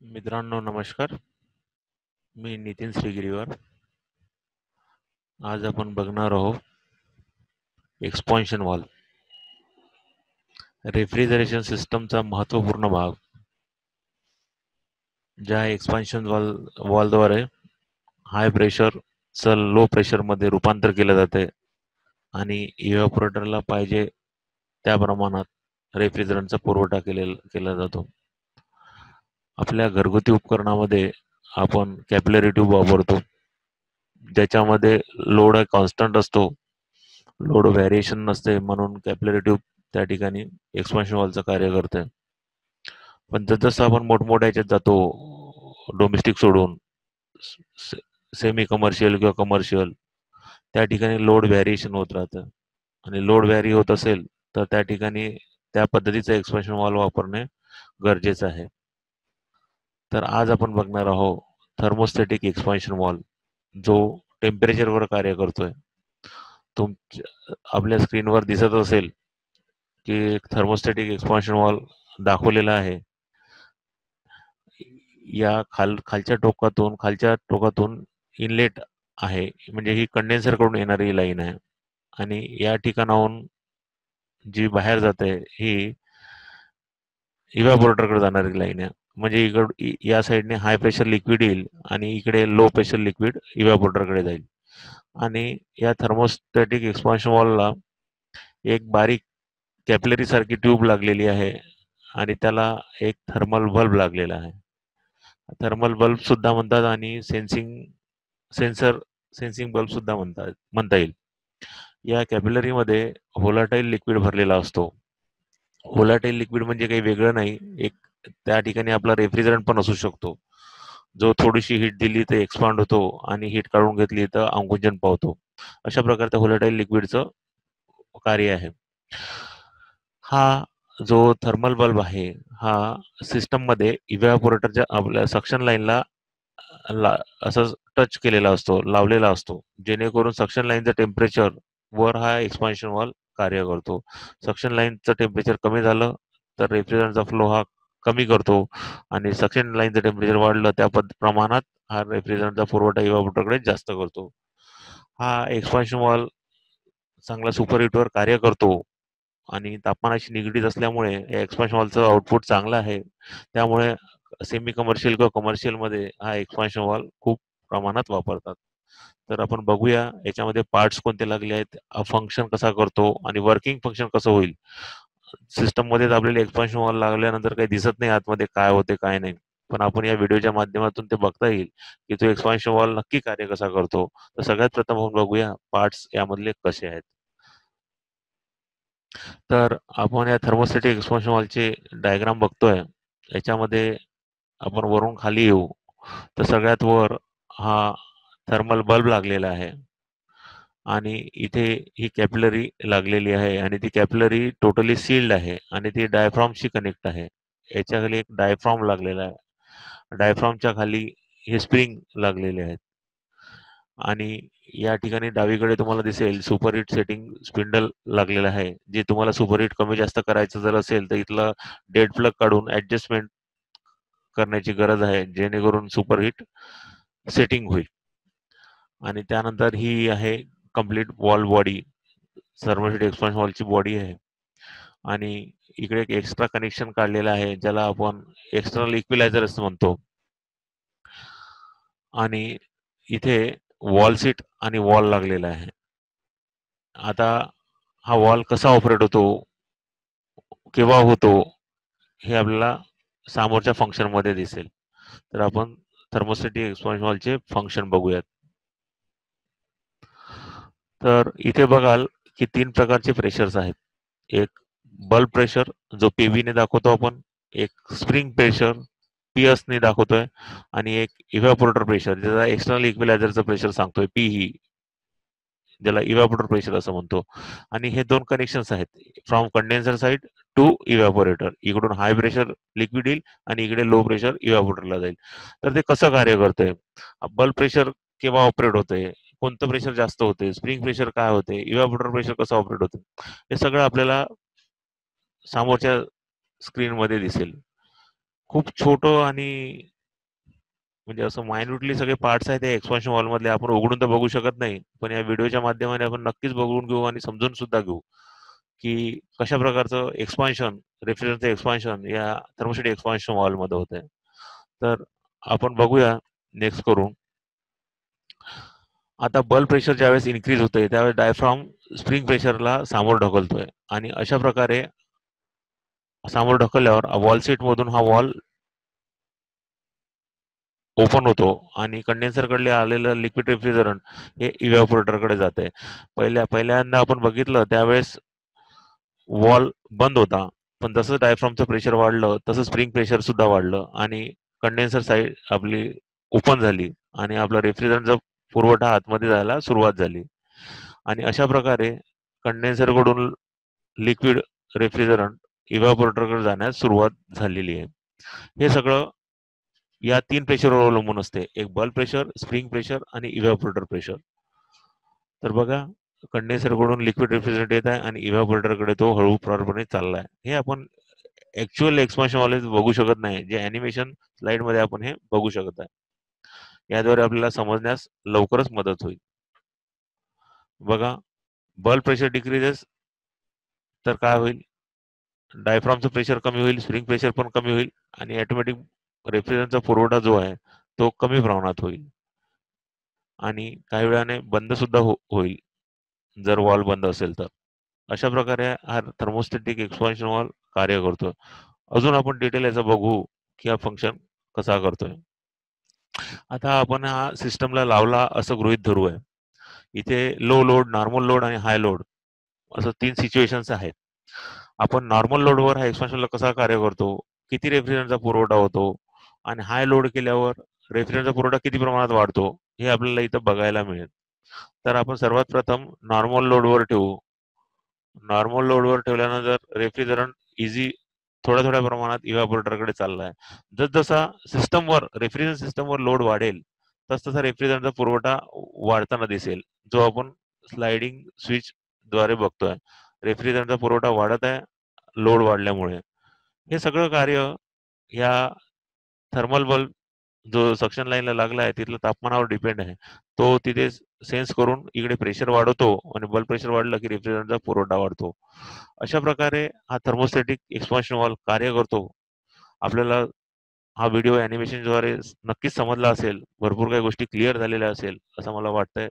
मित्रांनो नमस्कार. मी नितीन श्रीगिरीवर. आज आपण बघणार आहोत एक्सपान्शन वॉल, रेफ्रिजरेशन सिस्टमचा महत्त्वपूर्ण भाग. ज्या एक्सपान्शन वॉलद्वारे हाय प्रेशरचं लो प्रेशरमध्ये रूपांतर केलं जाते आणि इव्हॅपोरेटरला पाहिजे त्या प्रमाणात रेफ्रिजरंटचा पुरवठा केला जातो. आपल्या घरगुती उपकरणामध्ये आपण कॅपिलरी ट्यूब वापरतो, ज्याच्यामध्ये लोड कॉन्स्टंट असतो, लोड व्हेरिएशन नसते, म्हणून कॅपिलरी ट्यूब त्या ठिकाणी एक्सपान्शन वॉलचं कार्य करते. पण जसं आपण मोठमोठ्या ह्याच्यात जातो, डोमेस्टिक सोडून सेमी कमर्शियल किंवा कमर्शियल, त्या ठिकाणी लोड व्हेरिएशन होत राहतं आणि लोड व्हॅरी होत असेल तर त्या ठिकाणी त्या पद्धतीचं एक्सपान्शन वॉल वापरणे गरजेचं आहे. तर आज आपण बघणार आहोत थर्मोस्टॅटिक एक्सपान्शन वॉल, जो टेम्परेचरवर कार्य करतोय. आपल्या स्क्रीनवर दिसत असेल की एक थर्मोस्टॅटिक एक्सपान्शन वॉल दाखवलेला आहे. या खालच्या टोकातून इनलेट आहे, म्हणजे ही कंडेन्सर कडून येणारी लाईन आहे आणि या ठिकाणाहून जी बाहेर जाते ही इव्हॅपोरेटरकडे जाणारी लाईन आहे. म्हणजे या साईडने हाय प्रेशर लिक्विड येईल आणि इकडे लो प्रेशर लिक्विड इव्हॅपोरेटरकडे जाईल. आणि या थर्मोस्टॅटिक एक्सपान्शन वॉलला एक बारीक कॅपिलरी सारखी ट्यूब लागलेली आहे आणि त्याला एक थर्मल बल्ब लागलेला आहे. थर्मल बल्ब सुद्धा म्हणतात आणि सेन्सिंग बल्ब सुद्धा म्हणता येईल. या कॅपिलरीमध्ये व्होलाटाईल लिक्विड भरलेला असतो. व्होलाटाईल लिक्विड म्हणजे काही वेगळं नाही, एक त्या ठिकाणी आपला रेफ्रिजरंट पण असू शकतो, जो थोडीशी हीट दिली तर एक्सपांड होतो आणि हीट काढून घेतली तर आकुंचन पावतो. अशा प्रकारचं व्होलाटाईल लिक्विडचं कार्य आहे. हा जो थर्मल बल्ब आहे हा सिस्टममध्ये इव्हॅपोरेटरच्या आपल्या सक्शन लाईनला असं टच केलेला असतो, लावलेला असतो, जेणेकरून सक्शन लाईनचं टेम्परेचर वर हा एक्सपान्शन वॉल कार्य करतो. सक्शन लाईनचं टेम्परेचर कमी झालं तर रेफ्रिजरंटचा फ्लो हा कमी करतो आणि सक्शन लाईनचं टेम्परेचर वाढलं त्या प्रमाणात हा रेफ्रिजरंटचा पुरवठा इव्हॅपोरेटरकडे जास्त करतो. हा एक्सपान्शन वॉल चांगला सुपरहीटवर कार्य करतो आणि तापमानाशी निगडीत असल्यामुळे या एक्सपान्शन वॉलचं आउटपुट चांगलं आहे. त्यामुळे सेमी कमर्शियल किंवा कमर्शियलमध्ये हा एक्सपान्शन वॉल खूप प्रमाणात वापरतात. तर आपण बघूया याच्यामध्ये पार्ट्स कोणते लागले आहेत, फंक्शन कसा करतो आणि वर्किंग फंक्शन कसं होईल. सिस्टममध्ये आपल्याला एक्सपान्शन वॉल लागल्यानंतर काही दिसत नाही आतमध्ये काय होते काय नाही, पण आपण या व्हिडिओच्या माध्यमातून ते बघता येईल की तो एक्सपान्शन वॉल नक्की कार्य कसा करतो. तर सगळ्यात प्रथम आपण बघूया पार्ट्स यामधले कसे आहेत. तर आपण या थर्मोस्टॅटिक एक्सपान्शन वॉलचे डायग्राम बघतोय. याच्यामध्ये आपण वरून खाली येऊ तर सगळ्यात वर हा थर्मल बल्ब लागलेला आहे आणि इथे ही कॅपिलरी लागलेली आहे आणि ती कॅपिलरी टोटली सील्ड आहे आणि ती डायफ्रॉमशी कनेक्ट आहे. याच्या खाली एक डायफ्रॉम लागलेला आहे. डायफ्रॉमच्या खाली हे स्प्रिंग लागलेले आहेत आणि या ठिकाणी डावीकडे तुम्हाला दिसेल सुपरहीट सेटिंग स्पिंडल लागलेला आहे. जे तुम्हाला सुपरहीट कमी जास्त करायचं जर असेल तर इथलं डेड प्लग काढून ऍडजस्टमेंट करण्याची गरज आहे, जेणेकरून सुपरहीट सेटिंग होईल. आणि त्यानंतर ही आहे complete valve body, thermostatic expansion वॉलची बॉडी आहे आणि इकडे एक एक्स्ट्रा कनेक्शन काढलेलं आहे ज्याला आपण एक्सटर्नल इक्विलायझर असं म्हणतो. आणि इथे वॉल सीट आणि वॉल लागलेला आहे. आता हा वॉल कसा ऑपरेट होतो, केव्हा होतो, हे आपल्याला समोरच्या फंक्शन मध्ये दिसेल. तर आपण थर्मोस्टॅटिक एक्सपान्शन वॉलचे फंक्शन बघूयात. तर इथे बघाल की 3 प्रकारचे प्रेशर्स आहेत. एक बल्ब प्रेशर जो पीव्ही ने दाखवतो आपण, एक स्प्रिंग प्रेशर पीएस ने दाखवतोय आणि एक इव्हॅपोरेटर प्रेशर ज्याचा एक्सटर्नल इक्विलायझरचं प्रेशर सांगतोय पीई, ज्याला इव्हॅपोरेटर प्रेशर असं म्हणतो. आणि हे 2 कनेक्शन्स आहेत फ्रॉम कंडेन्सर साइड टू इव्हॅपोरेटर. इकडून हाय प्रेशर लिक्विड येईल आणि इकडे लो प्रेशर इव्हॅपोरेटरला जाईल. तर ते कसं कार्य करतंय, बल्ब प्रेशर केव्हा ऑपरेट होते, कोणतं प्रेशर जास्त होते, स्प्रिंग प्रेशर काय होते, इव्हॅपोरेटर प्रेशर कसं ऑपरेट होते, हे सगळं आपल्याला समोरच्या स्क्रीन मध्ये दिसेल. खूप छोटं आणि म्हणजे असं मायन्यूटली सगळे पार्ट्स आहेत ते एक्सपान्शन वॉल मधले आपण उघडून तर बघू शकत नाही, पण या व्हिडिओच्या माध्यमाने आपण नक्कीच बघून घेऊ आणि समजून सुद्धा घेऊ की कशा प्रकारचं एक्सपान्शन, रेफ्रिजरेटरचं एक्सपान्शन या थर्मोस्टॅटिक एक्सपान्शन वॉल मध्ये होत आहे. तर आपण बघूया नेक्स्ट करून. आता बल्ब प्रेशर ज्यावेळेस इन्क्रीज होतंय त्यावेळेस डायफ्राम स्प्रिंग प्रेशरला सामोर ढकलतोय आणि अशा प्रकारे सामोर ढकलल्यावर वॉल सीट मधून हा वॉल ओपन होतो आणि कंडेन्सर कडले आलेलं लिक्विड रेफ्रिजरंट हे इव्हॅपोरेटर कडे जाते. पहिल्यांदा आपण बघितलं त्यावेळेस वॉल बंद होता, पण जसं डायफ्रामचं प्रेशर वाढलं तसं स्प्रिंग प्रेशर सुद्धा वाढलं आणि कंडेन्सर साईड आपली ओपन झाली आणि आपला रेफ्रिजरंटचा पुरवठा आतमध्ये जायला सुरुवात झाली आणि अशा प्रकारे कंडेन्सर कडून लिक्विड रेफ्रिजरंट इव्हॅपोरेटरकडे जाण्यास सुरुवात झालेली आहे. हे सगळं या 3 प्रेशरवर अवलंबून असते. एक बल्ब प्रेशर, स्प्रिंग प्रेशर आणि इव्हॅपोरेटर प्रेशर. तर बघा कंडेन्सर कडून लिक्विड रेफ्रिजरंट येत आहे आणि इव्हॅपोरेटर कडे तो हळूवारपणे चाललाय. हे आपण ऍक्च्युअल एक्सपान्शन वॉल बघू शकत नाही, जे अॅनिमेशन स्लाइड मध्ये आपण हे बघू शकत आहे. याद्वारे आपल्याला समजण्यास लवकरच मदत होईल. बघा बल्ब प्रेशर डिक्रीजेस तर काय होईल, डायफ्रामचं प्रेशर कमी होईल, स्प्रिंग प्रेशर पण कमी होईल आणि ऑटोमॅटिक रेफ्रिजरंटचा पुरवठा जो आहे तो कमी प्रमाणात होईल आणि काही वेळाने बंद सुद्धा होईल जर वॉल बंद असेल तर. अशा प्रकारे हा थर्मोस्टॅटिक एक्सपान्शन वॉल कार्य करतो. अजून आपण डिटेल याचा बघू की हा फंक्शन कसा करतोय. आता आपण हा सिस्टमला लावला असं गृहीत धरू आहे. इथे लो लोड, नॉर्मल लोड आणि हाय लोड असं 3 सिच्युएशन्स आहेत. आपण नॉर्मल लोडवर हा एक्सपान्शनला कसा कार्य करतो, किती रेफ्रिजरंटचा पुरवठा होतो आणि हाय लोड केल्यावर रेफ्रिजरंटचा पुरवठा किती प्रमाणात वाढतो, हे आपल्याला इथं बघायला मिळेल. तर आपण सर्वात प्रथम नॉर्मल लोडवर ठेवू. नॉर्मल लोडवर ठेवल्यानंतर रेफ्रिजरंट इझी थोड्या प्रमाणात इव्हॅपोरेटरकडे चाललाय. जसजसा रेफ्रिजरंट सिस्टमवर लोड वाढेल तसतसा रेफ्रिजरंटचा पुरवठा वाढताना दिसेल, जो आपण स्लाइडिंग स्विच द्वारे बघतोय. रेफ्रिजरंटचा पुरवठा वाढत आहे लोड वाढल्यामुळे. हे सगळं कार्य या थर्मल बल्ब जो सक्शन लाईनला लागला आहे तिथल्या तापमानावर डिपेंड आहे. तो तिथे सेन्स करून इकडे प्रेशर वाढवतो आणि बल्ब प्रेशर वाढलं की रेफ्रिजरंटचा पुरवठा वाढतो. अशा प्रकारे हा थर्मोस्टॅटिक एक्सपान्शन वॉल्व कार्य करतो. आपल्याला हा व्हिडिओ अॅनिमेशनद्वारे नक्कीच समजला असेल, भरपूर काही गोष्टी क्लिअर झालेल्या असेल असं मला वाटतंय.